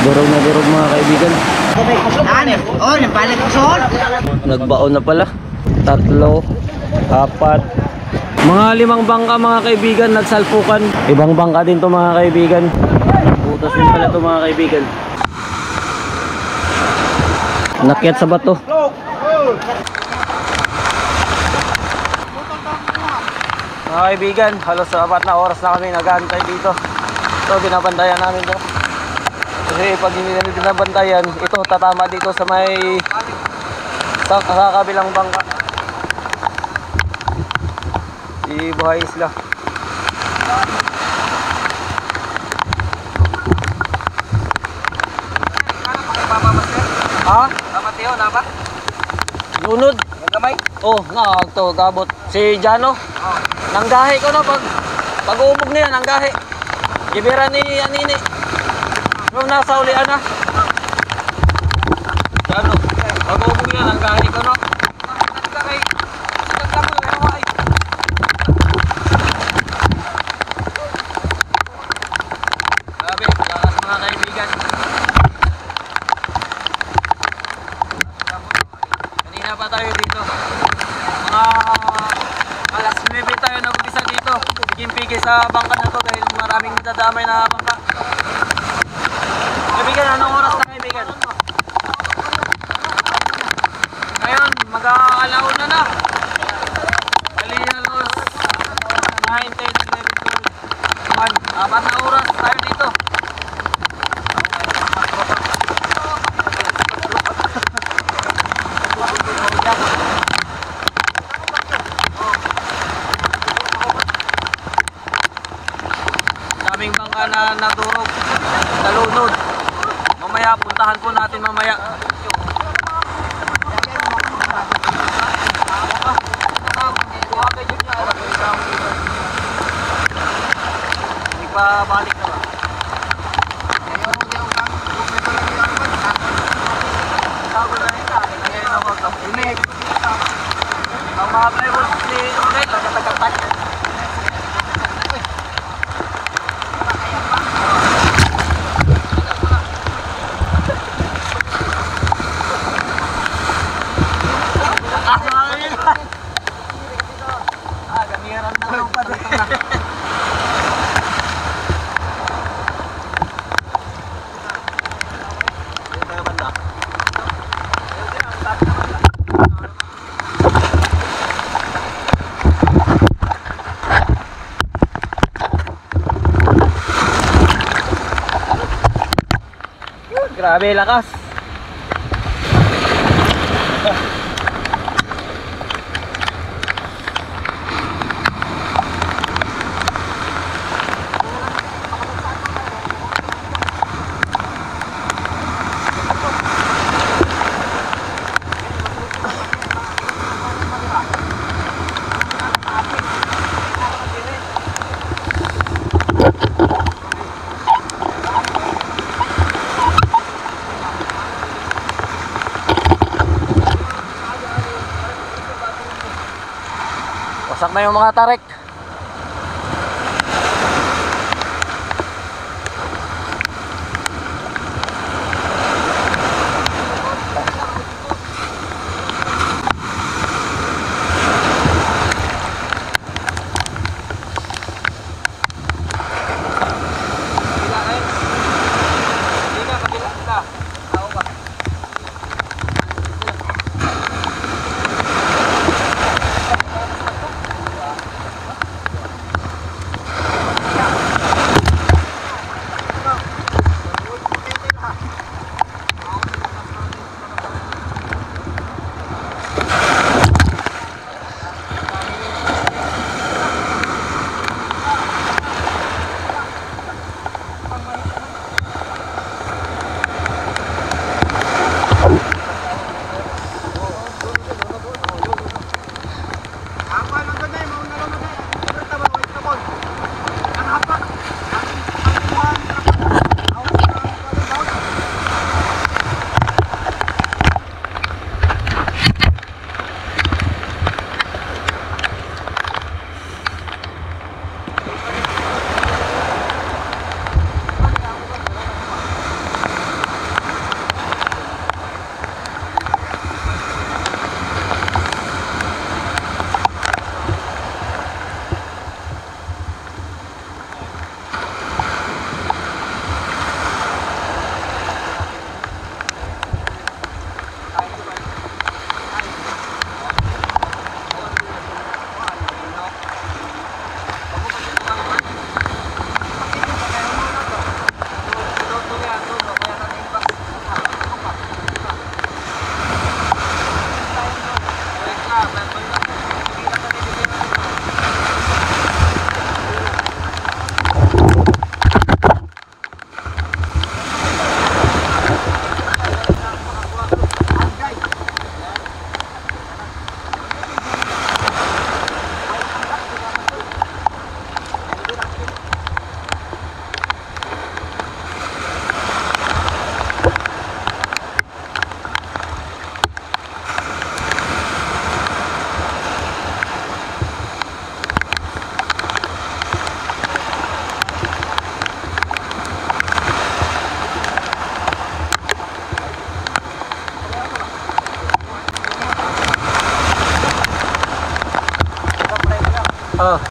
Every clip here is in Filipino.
Durog na durog mga kaibigan. Oh, nabalik ang suhol. Nagbaon na pala. 3, 4, mga 5 bangka mga kaibigan nagsalpukan. Ibang bangka din to mga kaibigan. Butas din pala to mga kaibigan. Nakyat sa bato. Mga kaibigan, halos 4 na oras na kami nag-aantay dito. Ito, binabantayan namin to. Kasi pag hindi namin binabantayan, ito tatama dito sa may sa kabilang bangka. Di Buhay Isla. Ha? Mateo, napa? Lunod. Gamay? Oh, to gabot. Si Jano. Oh. Nanggahi ko na pag umog niya, nanggahi. Gibira ni Anini. Nung nasa ulian na. Jano. Pag umog niya, nanggahi ko na. Nagkakay. Nagkakamo na yung ay. Grabe, lakas mga kaibigan. Kanina pa tayo dito. Mga alas 9 tayo nag-umpisa dito. Piging-pigi sa bangka na to dahil maraming nadadamay na bangka. Kaibigan, anong oras na kaibigan? Ngayon, mag-aalaon na. Kalihalos 9, 10, 11, 12, 1. 4 na oras tayo dito. Daming bangka na nadurog sa lunod. Mamaya, puntahan po natin mamaya. Hindi pa balik na ba? Ang mga playboys ni Uray, tagatagatag. Gamiran na lang pa dito na. Grabe lakas. Wasak na yung mga tarik. Oh.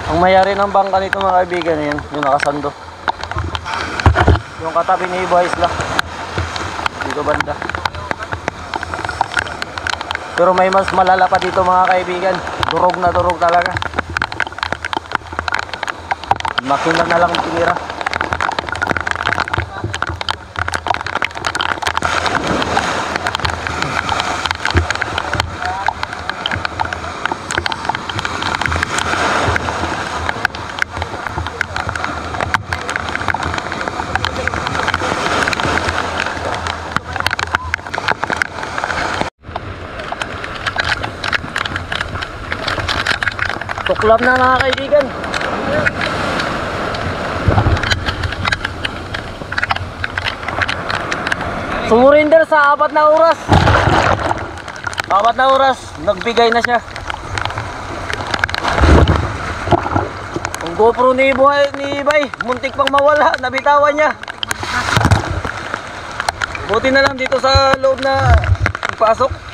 Ang mayari ng bangka nito mga kaibigan, yan, yung nakasando. Yung katabi ni Ibo Isla. Dito banda. Pero may mas malala pa dito mga kaibigan. Durog na durog talaga. Makina na lang tinira. Tuklap na mga kaibigan. Sumurinder sa 4 na oras. 4 na oras, nagbigay na siya. Ang GoPro ni Ibay, muntik pang mawala, nabitawan niya. Buti na lang dito sa loob na ipasok.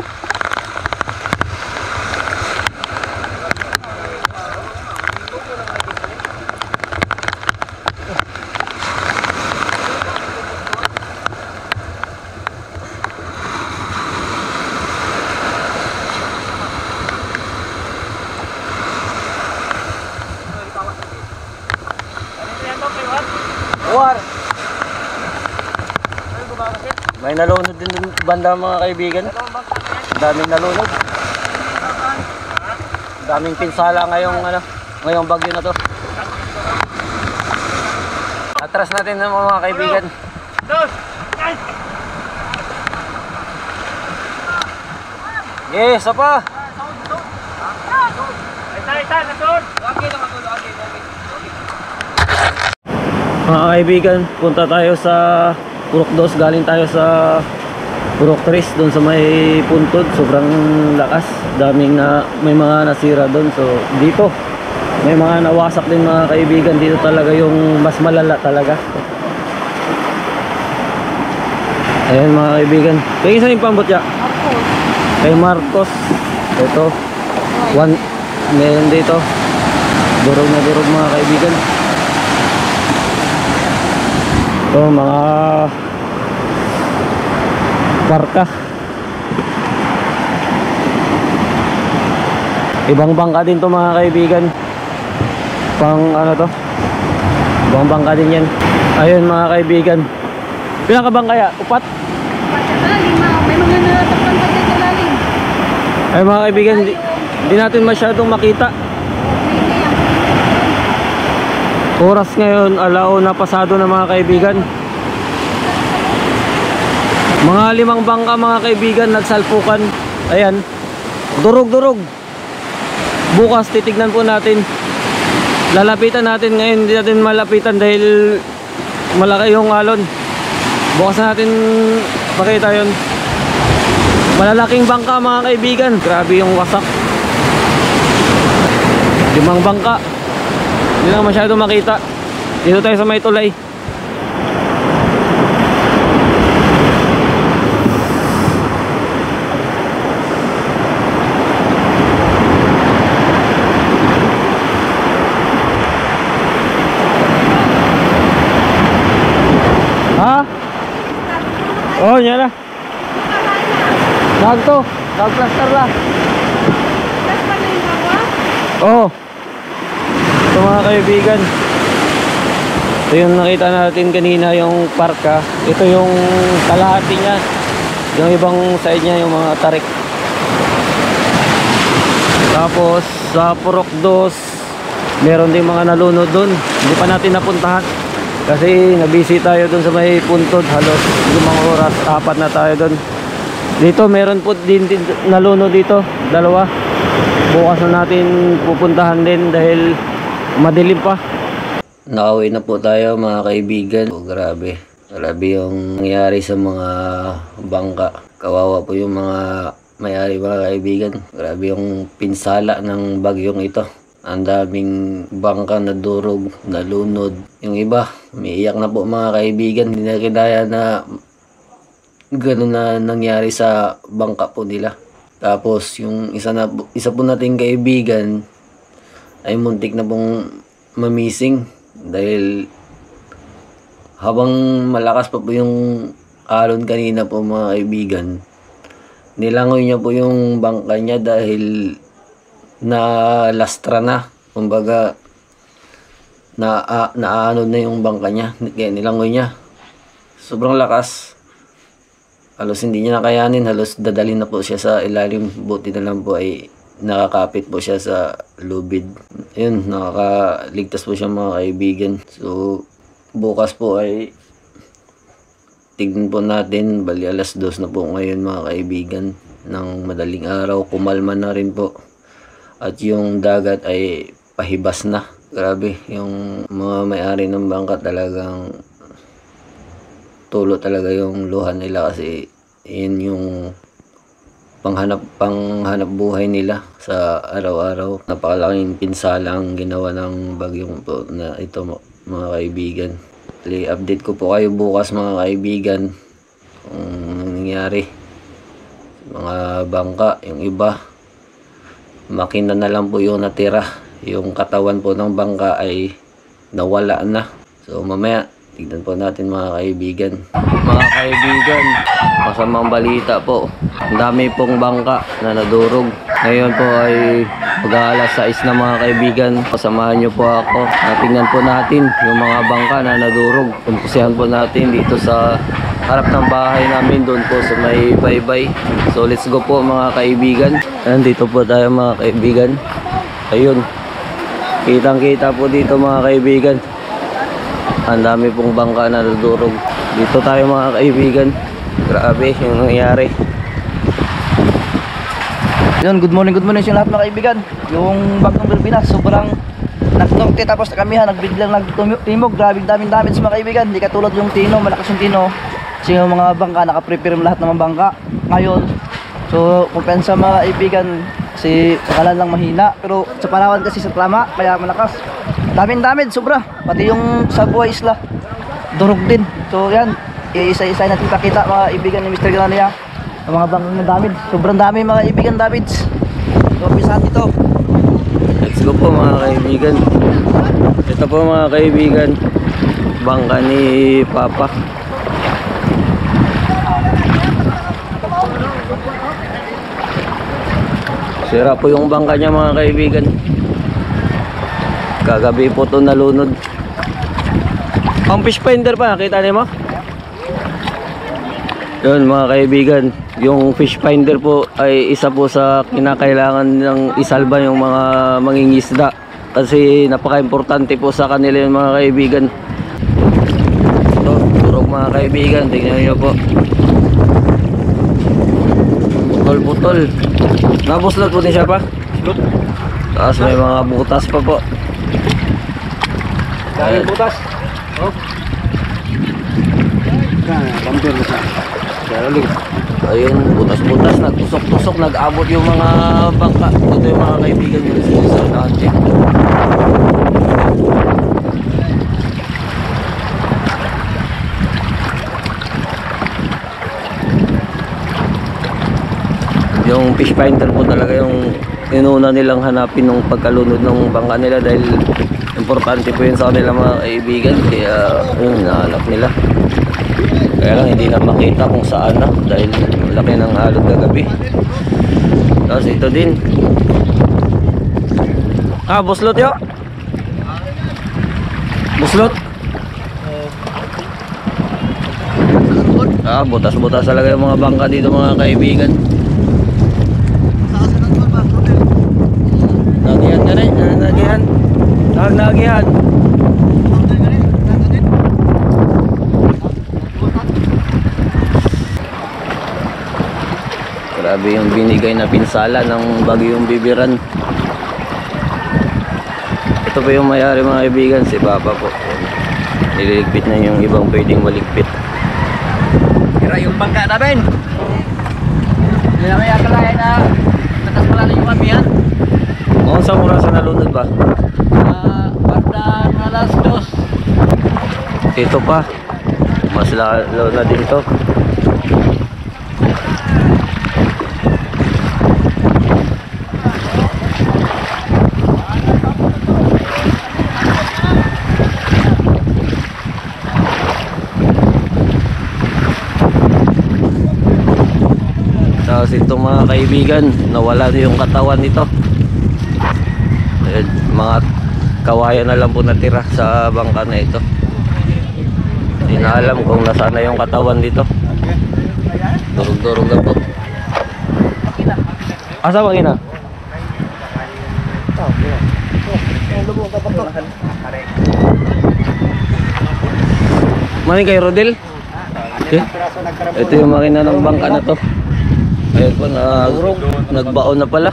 War. May nalunod din dun banda mga kaibigan. Daming nalunod. Daming pinsala ngayong bagyo na to. Atras natin ng mga kaibigan. Yes, apa? Mga kaibigan, punta tayo sa Purok 2, galing tayo sa Purok 3 doon sa may puntod, sobrang lakas, may mga nasira doon. So dito may mga nawasak din mga kaibigan, dito talaga yung mas malala talaga. Ayan mga kaibigan, kaya isa yung pambutya kay Marcos. Ito meron dito, durog na durog mga kaibigan. Ito mga barka. Ibang bangka din to mga kaibigan. Pang ano to? Ibang bangka din yan. Ayun mga kaibigan. Pilang ka bang kaya? Upat? May mga natakpan pa dito lalim. Ay mga kaibigan, hindi natin masyadong makita. Oras ngayon, 1:00 pasado na mga kaibigan. Mga 5 bangka mga kaibigan nagsalpukan. Ayan. Durog-durog. Bukas titignan po natin. Lalapitan natin ngayon, hindi natin malapitan dahil malaki yung alon. Bukas natin pakita yun. Malalaking bangka mga kaibigan. Grabe yung wasak. 5 bangka. Hindi lang masyado makita. Dito tayo sa may tulay. Ha? Oh, yan na. Nagto. Nagplaster na. Oh. Ito mga kaibigan. Ito yung nakita natin kanina yung parka. Ito yung kalahati niya. Yung ibang side niya yung mga tarik. Tapos sa Purok 2 meron din mga nalunod dun. Hindi pa natin napuntahan kasi nabisi tayo dun sa may puntod. Halos 5 oras, 4 na tayo dun. Dito meron po din nalunod dito, 2. Bukas na natin pupuntahan din dahil madilim pa. Nakauwi na po tayo mga kaibigan. Oh, grabe yung nangyari sa mga bangka. Kawawa po yung mga may-ari mga kaibigan. Grabe yung pinsala ng bagyong ito. Ang daming bangka na durog, nalunod. Yung iba, umiiyak na po mga kaibigan. Hindi na kinaya na ganun na nangyari sa bangka po nila. Tapos yung isa po nating kaibigan ay muntik na pong mamising dahil habang malakas pa po yung alon kanina po mga kaibigan, nilangoy niya po yung bangka niya dahil nalastra na, kumbaga naanod na yung bangka niya, kaya nilangoy niya. Sobrang lakas, halos hindi niya nakayanin, halos dadalhin na po siya sa ilalim. Buti na lang po ay nakakapit po siya sa lubid. Ayun, nakakaligtas po siya mga kaibigan. So bukas po ay tignan po natin, bali 2:00 na po ngayon mga kaibigan ng madaling araw. Kumalma na rin po at yung dagat ay pahibas na. Grabe, yung mga may-ari ng bangka talagang tulo talaga yung luha nila kasi yun yung panghanap buhay nila sa araw-araw. Napakalaking pinsala ang ginawa ng bagyong po na ito mga kaibigan. I-update ko po kayo bukas mga kaibigan kung nangyari mga bangka. Yung iba makina na lang po yung natira, yung katawan po ng bangka ay nawala na. So mamaya tignan po natin mga kaibigan. Mga kaibigan, masamang balita po. Ang dami pong bangka na nadurog. Ngayon po ay mag-aalas 6 na mga kaibigan. Pasamahan nyo po ako. Tingnan po natin yung mga bangka na nadurog. Kumpusihan po natin dito sa harap ng bahay namin, doon po sa may baybay. So let's go po mga kaibigan. Nandito po tayo mga kaibigan. Ayun, kitang kita po dito mga kaibigan. Ang dami pong bangka na nadurog. Dito tayo mga kaibigan. Grabe yung nangyari. Yun, good morning sa lahat mga kaibigan. Yung bagong Pilipinas, sobrang nagtungti tapos kamihan, nagbiglang nagtimog. Grabing daming damage mga kaibigan. Hindi katulad yung Tino, malakas yung Tino. Kasi yung mga bangka, nakaprepare lahat ng mga bangka ngayon. So, kumpensa mga kaibigan, kasi akalan lang mahina. Pero sa Palawan kasi sa tama, kaya malakas. Daming damage, sobra. Pati yung sa Buhay Isla, durog din. So yan, isa-isa natin pakita mga kaibigan ni Mr. Granaya. Ang mga bangkang na damage, sobrang dami mga kaibigan damage. So, umpisa dito. Let's go po mga kaibigan. Ito po mga kaibigan, bangka ni Papa. Sira po yung bangka niya mga kaibigan. Kagabi po ito nalunod. Ang fish finder pa, nakita niyo mo? Yun mga kaibigan, yung fish finder po ay isa po sa kinakailangan ng isalba yung mga mangingisda. Kasi napaka-importante po sa kanila yung mga kaibigan. Ito, turog mga kaibigan, tingnan niyo po. Putol-putol. Nabuslot po din siya pa? Tapos may mga butas pa po. Dahil butas. Oh. Pampir na sa. Ayun, butas-butas, nagtusok-tusok, nag-abot yung mga bangka. Ito yung mga kaibigan yung sinusunahan check. Yung fish finder po talaga yung inuna nilang hanapin nung pagkalunod ng bangka nila dahil importante po yun sa kanila mga kaibigan. Kaya yun, nahanap nila. Kaya lang hindi na makita kung saan na dahil laki ng alog kagabi. Tapos ito din. Buslot yo. Buslot. Butas-butas talaga yung mga bangka dito mga kaibigan. Nagihan ka rin, nagihan. Nagihan. Grabe yung binigay na pinsala ng bagyong Bibiran. Ito po yung may-ari mga kaibigan, si Papa po. Nililigpit na yung ibang pwedeng maligpit. Kira yung bangka namin. Hindi na kaya kalaya na tatas pala na yung amihan. Kung saan oras na nalunod ba? Bandang alas 2. Ito pa. Mas lalo na din to. Tapos itong mga kaibigan, nawala na yung katawan nito. Mga kawayan na lang po natira sa bangka na ito. Hindi na alam kung nasaan na yung katawan dito. Durog-durog na po. Asa bang ina? Maning kay Rodel? Okay. Ito yung makina ng bangka na to. Ayun po, nagbaon na pala.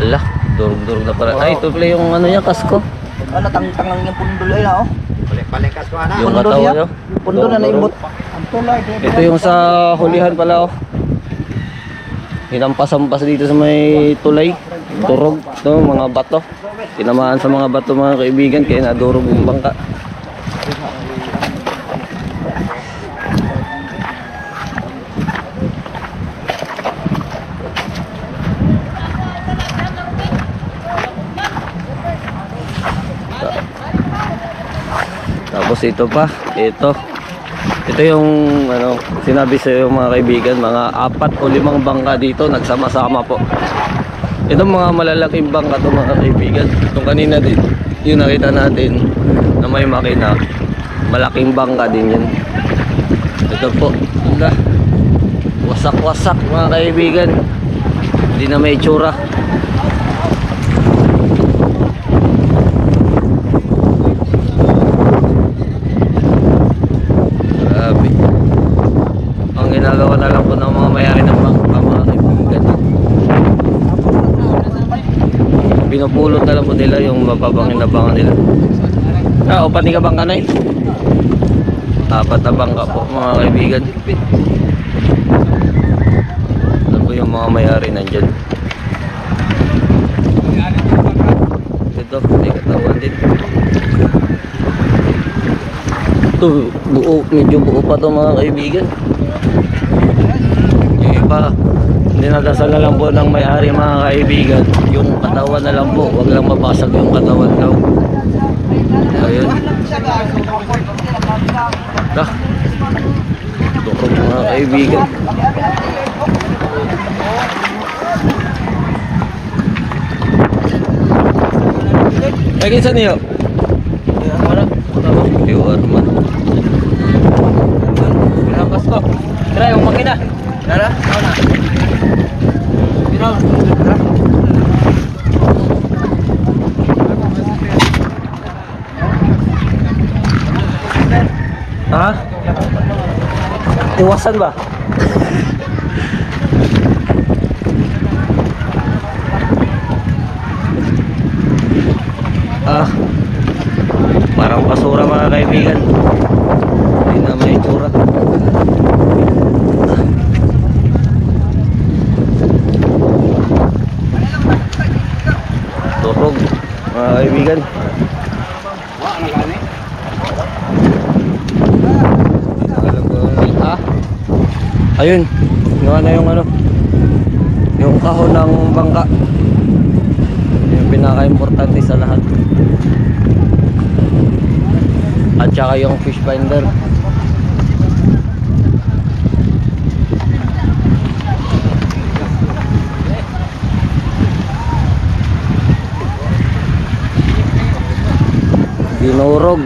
Ala, durog-durog na pala. Ay, ito pala yung ano niya, kasko. Ano, tang-tang lang yung pundol ay na, oh. Balik-balik ko na. Yung katawan niya. Pundol na naimot. Ito yung sa hulihan pala, oh. Hinampas-ampas dito sa may tulay. Turog, no, mga bato. Tinamaan sa mga bato mga kaibigan, kaya nadurog yung bangka. Tapos ito pa, ito yung ano, sinabi sa iyo mga kaibigan, mga 4 o 5 bangka dito nagsama-sama po. Itong mga malalaking bangka to mga kaibigan. Itong kanina din, yung nakita natin na may makina, malaking bangka din yan. Ito po, wasak-wasak mga kaibigan, hindi na may itsura. Ang ginagawa na lang po ng mga may-ari ng bangka mga kaibigan, pinupulot na lang po nila yung mababangin na bangka nila. Upat ni ka bangka na 4 na bangka po mga kaibigan. Ito po yung mga may-ari nandyan. Ito, may katawan din. Ito, buo, medyo buo pa ito mga kaibigan. Yung iba, dinadasal na lang po ng may-ari mga kaibigan, yung katawan na lang po, wag lang mabasag yung katawan daw. Ayun. Tukog mga kaibigan. Lagi sa niyo. Ano? Yo Arman. Rampas ko. Tara yung makina. Tara. Ano? Bino. Tara. Ha? Iwasan ba? Parang basura mga kaibigan. Hindi na may itsura. Turog mga kaibigan. Ayun, gawa na yung ano, yung kahon ng bangka. Yung pinaka-importante sa lahat. At saka yung fish finder. Dinurog.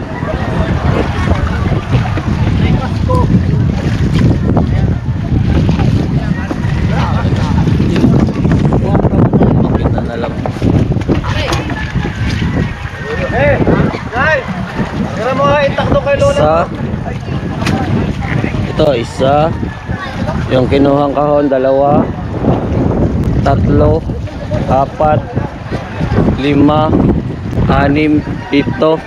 Makita na lang. Isa. Ito, isa. Yung kinuhang kahon, dalawa. Tatlo. Apat. 5. 6. 7.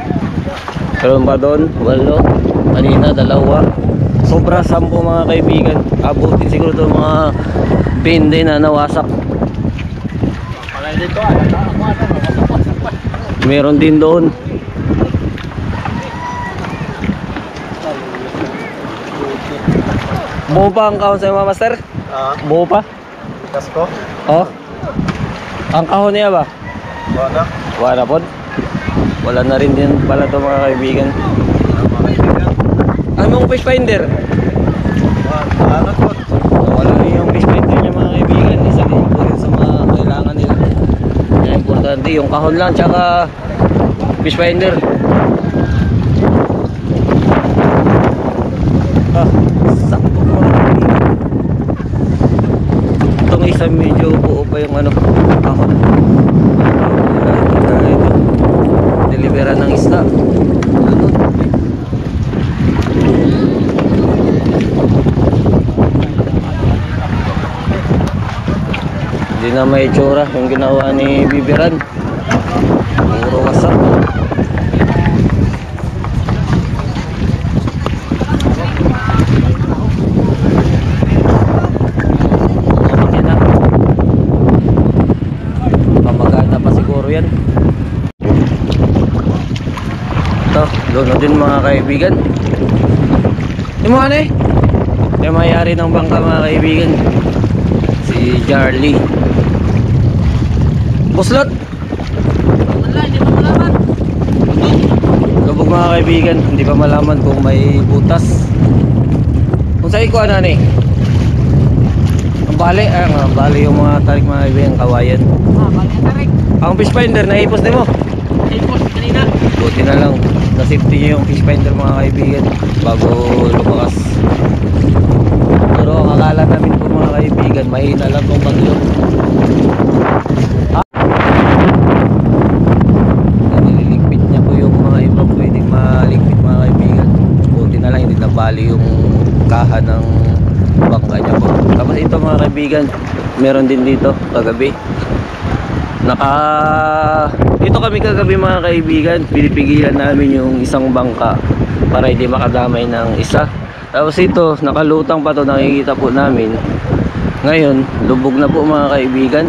Meron pa doon, 8. Kanina, 2. Sobra 10 mga kaibigan. Abutin siguro doon mga 20 na nawasak. Meron din doon. Buo pa ang kahon sa mga master? Buo pa? Kasko? Oh. Ang kahon niya ba? Wala. Wala po. Wala na rin din pala to mga kaibigan. Ano yung fish finder? Ano po? Wala rin yung fish finder niya mga kaibigan. Isa din po rin sa mga kailangan nila. Kaya importante yung kahon lang tsaka fish finder. Sakto mga kaibigan. Itong isa medyo buo pa yung ano, kahon. Deliveran ng isda. Hindi na may itsura yung ginawa ni Bibiran. Puro wasak. Pamagana pa siguro yan. Ito, doon din mga kaibigan. Yung mga ano eh, yung mayari ng bangka mga kaibigan, si Charlie. Buslot! Wala, hindi pa malaman. Lubog mga kaibigan, hindi pa malaman kung may butas. Kung sa'yo ko ano eh, ang bali yung mga tarik mga kaibigan, kawayan. Balik na rin. Ang fish finder, naipos din mo. Ipos kanina. Buti na lang, na-safety nyo yung fish finder mga kaibigan bago lumakas. Pero ang akala namin po mga kaibigan, mahina lang tong bagyo. Nililigpit niya po yung mga ibang pwedeng maligpit mga kaibigan. Buti na lang hindi nabali yung kaha ng bangka niya po. Tapos ito mga kaibigan, meron din dito kagabi. Dito kami kagabi mga kaibigan, pinipigilan namin yung isang bangka para hindi makadamay ng isa. Tapos ito, nakalutang pa to, nakikita po namin. Ngayon, lubog na po mga kaibigan.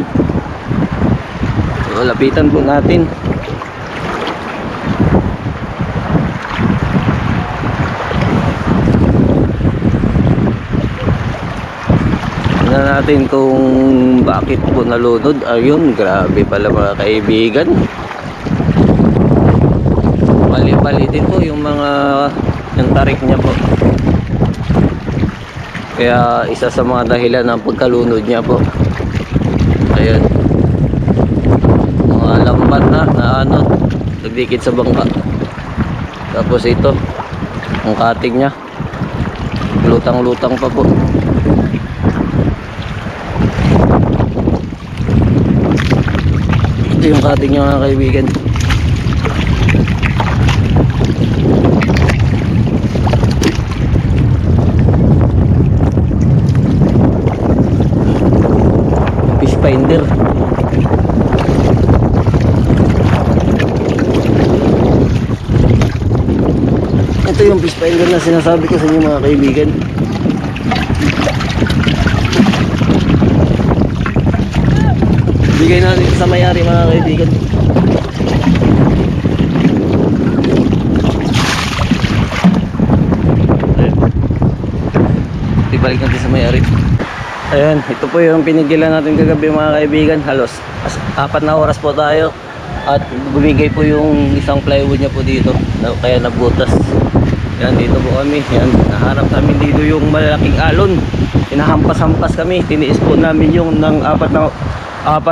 So, lapitan po natin. Tingnan natin kung bakit po nalunod. Ayun, grabe pala mga kaibigan. Mali-mali din po yung mga yung tarik niya po. Kaya isa sa mga dahilan ng pagkalunod niya po. Ayun. Mga lambat na ano. nagdikit sa bangka. Tapos ito, ang cutting niya, lutang-lutang pa po. Ito yung cutting niya mga kaibigan. Fish finder. Ito yung fish finder na sinasabi ko sa inyo mga kaibigan. Bigay natin sa may-ari mga kaibigan. Ibalik natin sa may-ari. Ayan, ito po yung pinigilan natin kagabi mga kaibigan. Halos 4 na oras po tayo. At bumigay po yung isang plywood niya po dito, kaya nabutas. Yan, dito po kami. Yan, naharap namin dito yung malaking alon. Hinahampas-hampas kami. Tiniis po namin yung ng 4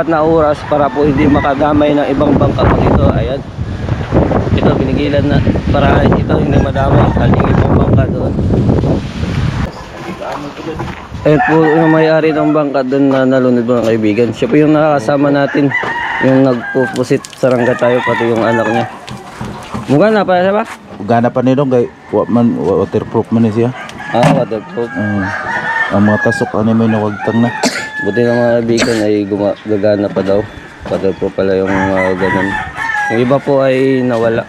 na oras para po hindi makadamay ng ibang bangka po dito. Ayan. Ito pinigilan na para ito hindi madamay aling ibang bangka doon. Ayan po yung may-ari ng bangka doon na nalunod mga kaibigan. Siya po yung nakakasama natin. Yung nagpupusit sa rangga tayo, pati yung anak niya. Mukha na pa siya ba? Gana pa nito kay waterproof man siya. Waterproof. Ang mga tasok ano may nawagtang na. Buti ng mga kaibigan ay gagana pa daw. Waterproof pala yung ganun. Yung iba po ay nawala.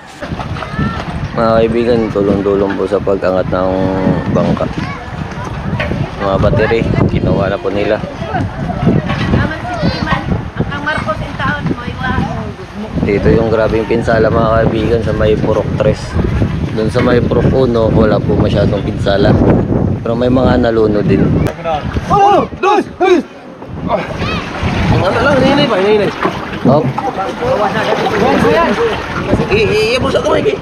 Mga kaibigan, tulong-tulong po sa pag-angat ng bangka. Mga battery, ginawa na po nila. Dito yung grabing pinsala mga kaibigan sa may Purok 3. Doon sa may Purok 1 wala po masyadong pinsala. Pero may mga naluno din. Oh! Dos! Dos! Ang ano lang, hinay pa, hinay. Hop. Iibos ako may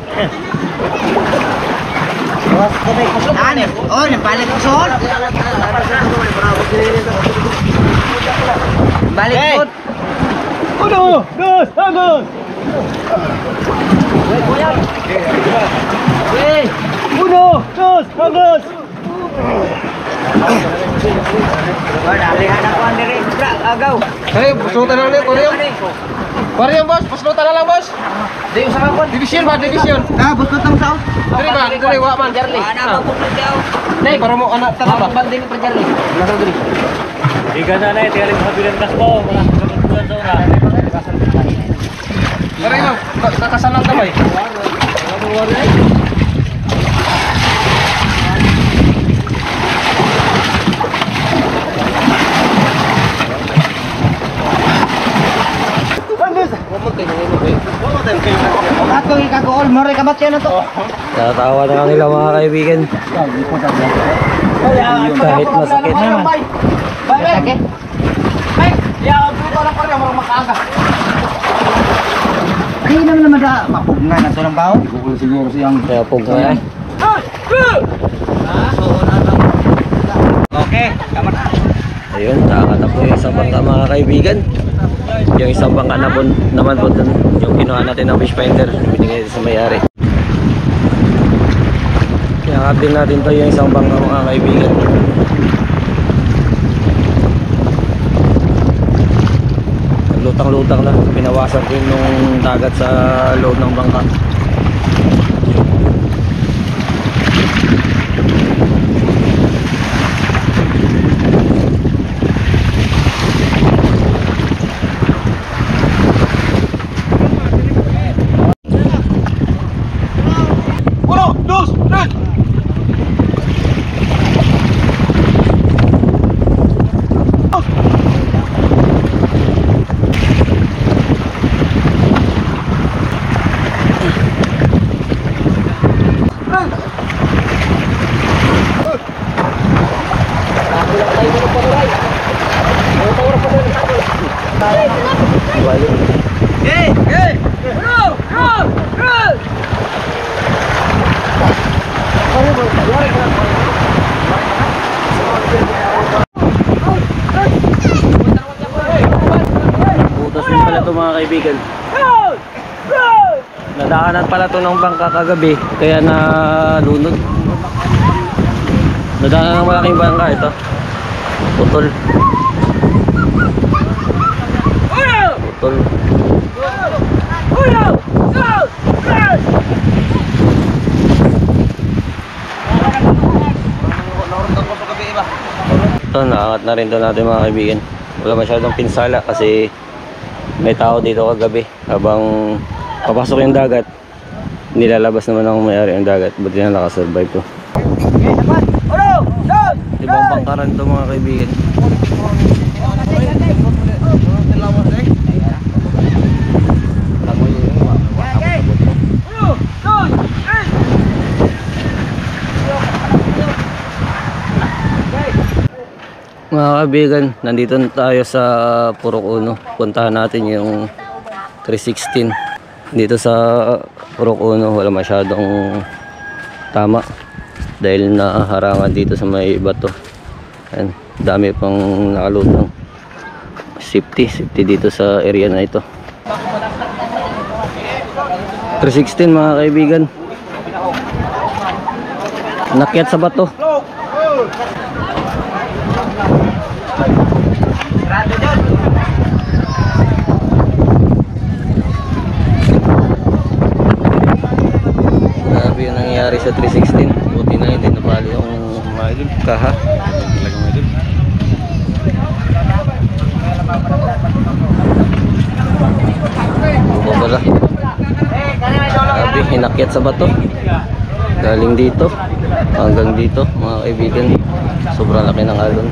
Oh, nabalik ko son. Balik ko. Uno! Dos! Agos! Uno! Dos! Agos! Agaw. Hey, pasutan na ulit, Koryong. Koryong, boss. Pasutan na lang, boss. Di usaha ko. Division ba? Division. Bus ko tang sao. Dili ba? Dili, wa man. Ana ba ko daw. Nay, para mo anak tara ba? Banding pa Jarly. Nasa diri. Iga na na, tiyarin sa bilang gas po. Mga bulan sa una. Tara ino, kakasalang kamay. Ako ikagool mo rin kamatyan na to. Tatawa na kanila mga kaibigan. Kahit masakit. Sakit. Ay, naman da mapugngan na to ng baho. Siguro siyang Kaya po nga. Okay, kamat. Ayun, nakakata po yung isang bangka mga kaibigan. Yung isang bangka na po, naman po dun, yung kinuha natin ng fish finder, binigay sa may-ari. Kinakap din natin to yung isang bangka mga kaibigan. Lutang-lutang na, pinawasan ko yung dagat sa loob ng bangka. Uno! Dos! Tres! Butas din pala ito mga kaibigan. Nadaanan pala to ng bangka kagabi, kaya nalunod. Nadaanan ng malaking bangka ito. Putol. Putol. Ito, naangat na rin doon natin mga kaibigan. Wala masyadong pinsala kasi may tao dito kagabi. Habang papasok yung dagat, nilalabas naman ang may-ari ang dagat. Buti na nakasurvive to. Ibang bangkaran ito mga kaibigan. Mga kaibigan, nandito na tayo sa Purok Uno. Puntahan natin yung 316. Dito sa Purok Uno wala masyadong tama dahil naharangan dito sa may bato. Ayan, dami pang nakalutang. Safety dito sa area na ito. 316 mga kaibigan. Nakyat sa bato. Grabe yung nangyayari sa 316. Buti na hindi nabali yung kaha. Buko pala. Grabe, hinakyat sa bato. Galing dito hanggang dito mga kaibigan. Sobrang laki ng alon.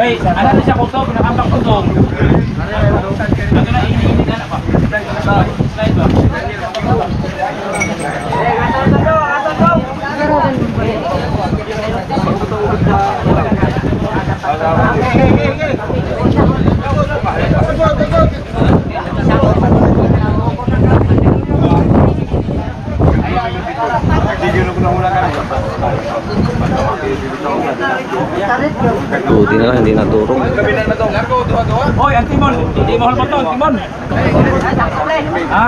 Hey, ano na siya kuto? Pinakambak kuto. Ano na ini na pa? Slide ba? Buti na lang hindi naturong. Hoy, ang timon. Hindi mo halbot ang timon. Ha?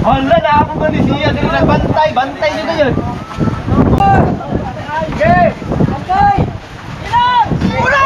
Hala na ako ba ni siya? Nagbantay, bantay nyo na yun. Okay! Bantay! Ilan! Una!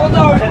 Motor!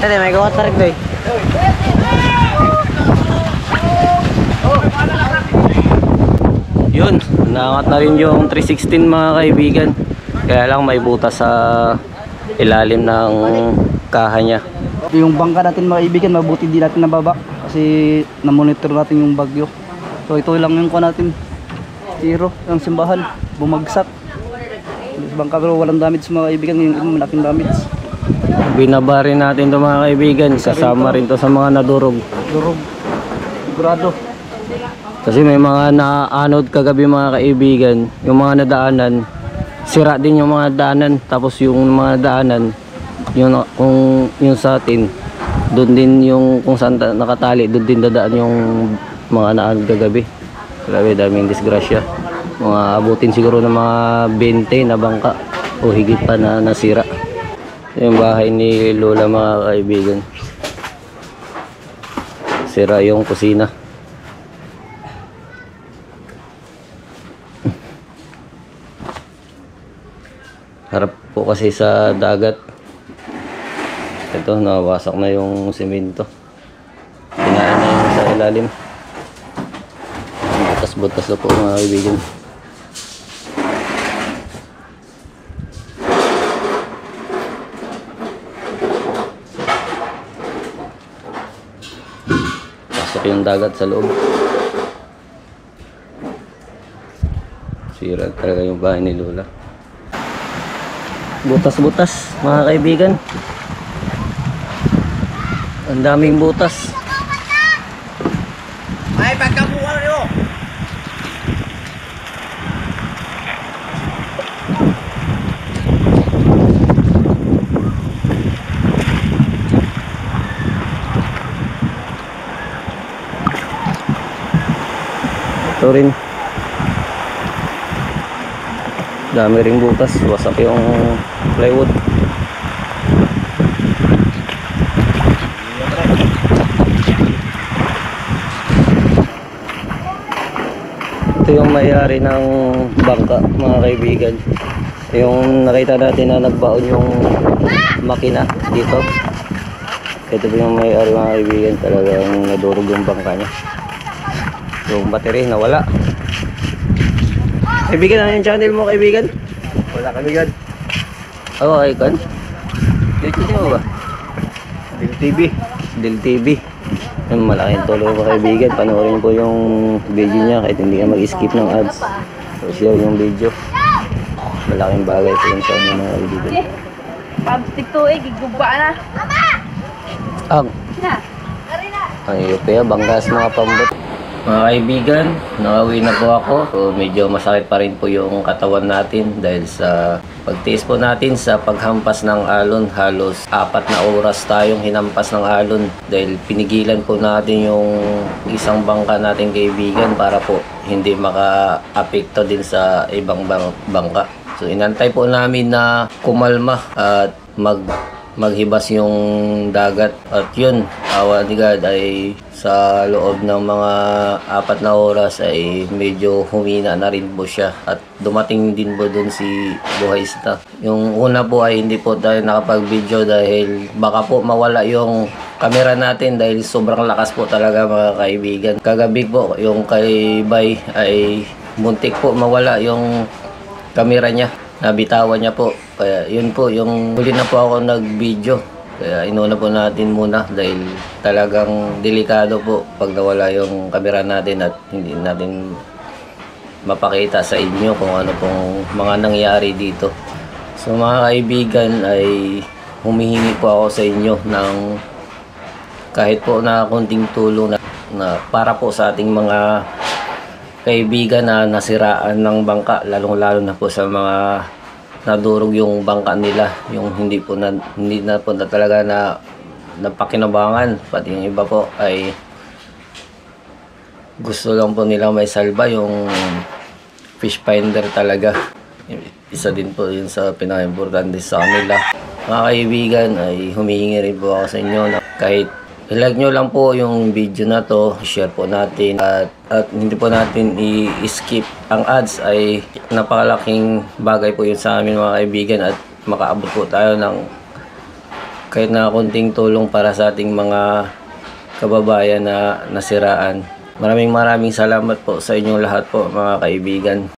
Ate, may gawa tarik doy. Yun, naangat na rin yung 316 mga kaibigan. Kaya lang may butas sa ilalim ng kaha niya. Yung bangka natin mga kaibigan, mabuti di natin nababa kasi na-monitor natin yung bagyo. So ito lang yung kuha natin. Zero, yung simbahan, bumagsak. Bangka pero walang damage mga kaibigan, yung malaking damage. Binaba rin natin ito mga kaibigan. Kasama rin to sa mga nadurog. Durog, grado. Kasi may mga naanod kagabi mga kaibigan. Yung mga nadaanan, sira din yung mga daanan. Tapos yung mga daanan, kung yung sa atin, doon din yung kung saan nakatali, doon din dadaan yung mga naanod kagabi. Grabe, daming disgrasya. Mga abutin siguro ng mga 20 na bangka o higit pa na nasira. Yung bahay ni Lola mga kaibigan. Sira yung kusina. Harap po kasi sa dagat. Ito, nawasak na yung simento. Pinaan na yung sa ilalim. Butas-butas na po mga kaibigan. Pasok yung dagat sa loob. Sira talaga yung bahay ni Lola. Butas-butas mga kaibigan. Ang daming butas. Ay, pagkabuha nyo! Ito rin. Dami ring butas. Wasak yung plywood. Ito yung may-ari ng bangka mga kaibigan. Yung nakita natin na nagbaon yung makina dito. Ito po yung may-ari mga kaibigan. Talagang nadurog yung bangka niya. Yung battery nawala. Kaibigan, ano yung channel mo kaibigan? Wala kaibigan. Oo, Icon. YouTube mo ba? Del TV. Del TV. Yung malaking tulong mo kaibigan. Panoorin po yung video niya kahit hindi ka mag-skip ng ads. So, share yung video. Malaking bagay po yung sa inyo mga kaibigan. Pabstik to eh, giguba na. Ang Ayun, banggas mga pambot. Mga kaibigan, nakauwi na po ako. So, medyo masakit pa rin po yung katawan natin dahil sa pagtiis po natin sa paghampas ng alon. Halos 4 na oras tayong hinampas ng alon dahil pinigilan po natin yung isang bangka natin kaibigan para po hindi maka-apekto din sa ibang bangka. So, inantay po namin na kumalma at maghibas yung dagat. At yun, awa ni God ay sa loob ng mga 4 na oras ay medyo humina na rin po siya. At dumating din po dun si Buhaysna. Yung una po ay hindi po tayo nakapag-video dahil baka po mawala yung camera natin dahil sobrang lakas po talaga mga kaibigan. Kagabi po yung kay Bay ay muntik po mawala yung camera niya. Nabitawan niya po. Kaya yun po, yung huli na po ako nag-video. Kaya inuna po natin muna dahil talagang delikado po pag nawala yung camera natin at hindi natin mapakita sa inyo kung ano pong mga nangyari dito. So mga kaibigan ay humihingi po ako sa inyo ng kahit po na konting tulong na para po sa ating mga kaibigan na nasiraan ng bangka, lalong-lalo na po sa mga nadurog yung bangka nila, yung hindi na po na talaga na napakinabangan, pati yung iba po ay gusto lang po nila may salba yung fish finder talaga. Isa din po yun sa pinaka-importante sa kanila. Mga kaibigan ay humihingi rin po ako sa inyo na kahit i-like nyo lang po yung video na to, share po natin at hindi po natin i-skip ang ads. Ay napakalaking bagay po yun sa amin mga kaibigan at makaabot po tayo ng kahit na konting tulong para sa ating mga kababayan na nasiraan. Maraming salamat po sa inyong lahat po mga kaibigan.